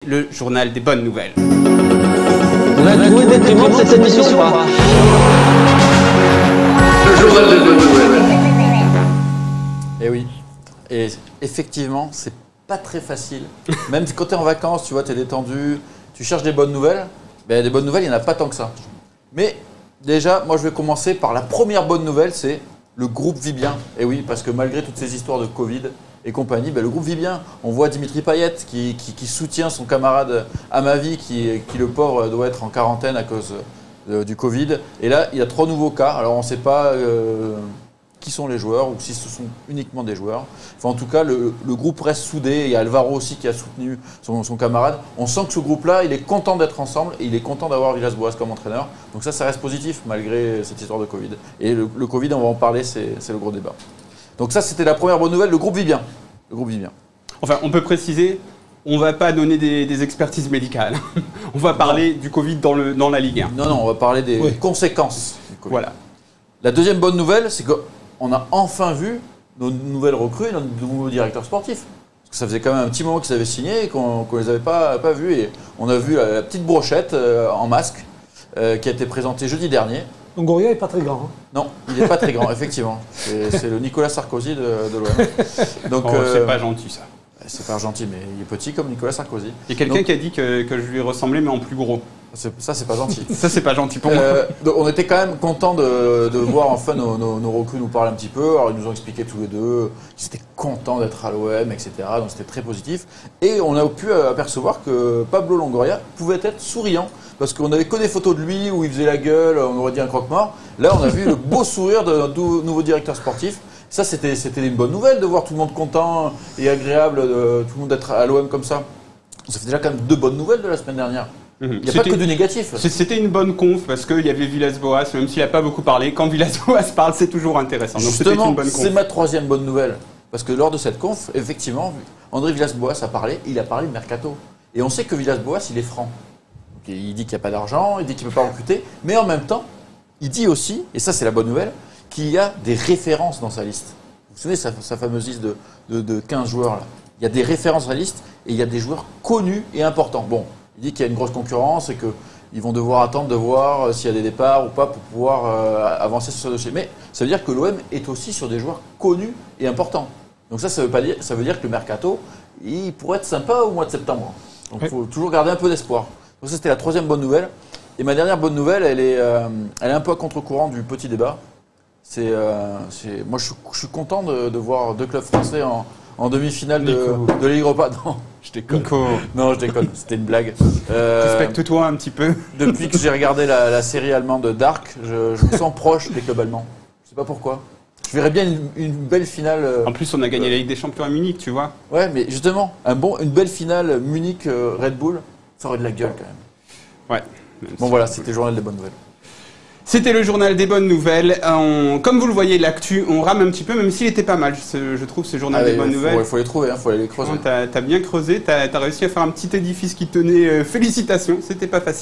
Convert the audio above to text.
le journal des bonnes nouvelles. On a trouvé déprimante cette émission ou pas? Le journal des bonnes nouvelles. Et oui. Et effectivement, c'est pas très facile. Même quand tu es en vacances, tu vois, tu es détendu, tu cherches des bonnes nouvelles. Ben, des bonnes nouvelles, il n'y en a pas tant que ça. Mais déjà, moi je vais commencer par la première bonne nouvelle, c'est le groupe vit bien. Et oui, parce que malgré toutes ces histoires de Covid et compagnie, ben, le groupe vit bien. On voit Dimitri Payet qui soutient son camarade Amavi qui le pauvre doit être en quarantaine à cause du Covid. Et là, il y a 3 nouveaux cas. Alors on ne sait pas qui sont les joueurs ou si ce sont uniquement des joueurs. Enfin, en tout cas, le groupe reste soudé. Il y a Alvaro aussi qui a soutenu son camarade. On sent que ce groupe-là, il est content d'être ensemble et il est content d'avoir Villas-Boas comme entraîneur. Donc ça reste positif malgré cette histoire de Covid. Et le Covid, on va en parler, c'est le gros débat. Donc ça, c'était la première bonne nouvelle. Le groupe vit bien. Le groupe vit bien. Enfin, on peut préciser, on ne va pas donner des expertises médicales. On va parler du Covid dans la Ligue 1. Non, on va parler des conséquences du Covid. Voilà. La deuxième bonne nouvelle, c'est qu'on a enfin vu nos nouvelles recrues, nos nouveaux directeurs sportifs. Parce que ça faisait quand même un petit moment qu'ils avaient signé et qu'on ne les avait pas vus. Et on a vu la petite brochette en masque qui a été présentée jeudi dernier. Longoria n'est pas très grand. Hein. Non, il n'est pas très grand, effectivement. C'est le Nicolas Sarkozy de l'OM. Donc, c'est pas gentil ça. C'est pas gentil, mais il est petit comme Nicolas Sarkozy. Il y a quelqu'un qui a dit que je lui ressemblais, mais en plus gros. Ça, c'est pas gentil. Ça, c'est pas gentil pour moi. Donc, on était quand même content de voir enfin nos recrues nous parler un petit peu. Alors, ils nous ont expliqué tous les deux qu'ils étaient contents d'être à l'OM, etc. Donc, c'était très positif. Et on a pu apercevoir que Pablo Longoria pouvait être souriant. Parce qu'on n'avait que des photos de lui où il faisait la gueule, on aurait dit un croque-mort. Là, on a vu le beau sourire de notre nouveau directeur sportif. Ça, c'était une bonne nouvelle de voir tout le monde content et agréable, tout le monde être à l'OM comme ça. Ça fait déjà quand même 2 bonnes nouvelles de la semaine dernière. Il n'y a pas que du négatif. C'était une bonne conf parce qu'il y avait Villas-Boas, même s'il n'a pas beaucoup parlé. Quand Villas-Boas parle, c'est toujours intéressant. Donc c'était une bonne conf. C'est ma 3e bonne nouvelle. Parce que lors de cette conf, effectivement, André Villas-Boas a parlé, il a parlé de mercato. Et on sait que Villas-Boas, il est franc. Il dit qu'il n'y a pas d'argent, il dit qu'il ne peut pas recruter, mais en même temps, il dit aussi, et ça c'est la bonne nouvelle, qu'il y a des références dans sa liste. Vous vous souvenez sa fameuse liste de 15 joueurs là. Il y a des références dans la liste et il y a des joueurs connus et importants. Bon, il dit qu'il y a une grosse concurrence et qu'ils vont devoir attendre de voir s'il y a des départs ou pas pour pouvoir avancer sur ce dossier. Mais ça veut dire que l'OM est aussi sur des joueurs connus et importants. Donc ça veut dire que le mercato, il pourrait être sympa au mois de septembre. Donc il faut toujours garder un peu d'espoir. Donc ça, c'était la 3e bonne nouvelle. Et ma dernière bonne nouvelle, elle est un peu à contre-courant du petit débat. Moi, je suis content de voir 2 clubs français en demi-finale de Ligue Europa. Non, je déconne. Nico. Non, je déconne. C'était une blague. Respecte-toi un petit peu. Depuis que j'ai regardé la série allemande Dark, je me sens proche des clubs allemands. Je sais pas pourquoi. Je verrais bien une belle finale. En plus, on a gagné la Ligue des Champions à Munich, tu vois. Ouais, mais justement, une belle finale Munich-Red Bull, ça aurait de la gueule quand même. Ouais. Bon voilà, c'était le journal des bonnes nouvelles. C'était le journal des bonnes nouvelles. Comme vous le voyez, l'actu, on rame un petit peu, même s'il était pas mal, je trouve, ce journal des bonnes nouvelles. Il faut les trouver, il faut aller les creuser. T'as bien creusé, t'as réussi à faire un petit édifice qui tenait. Félicitations, c'était pas facile.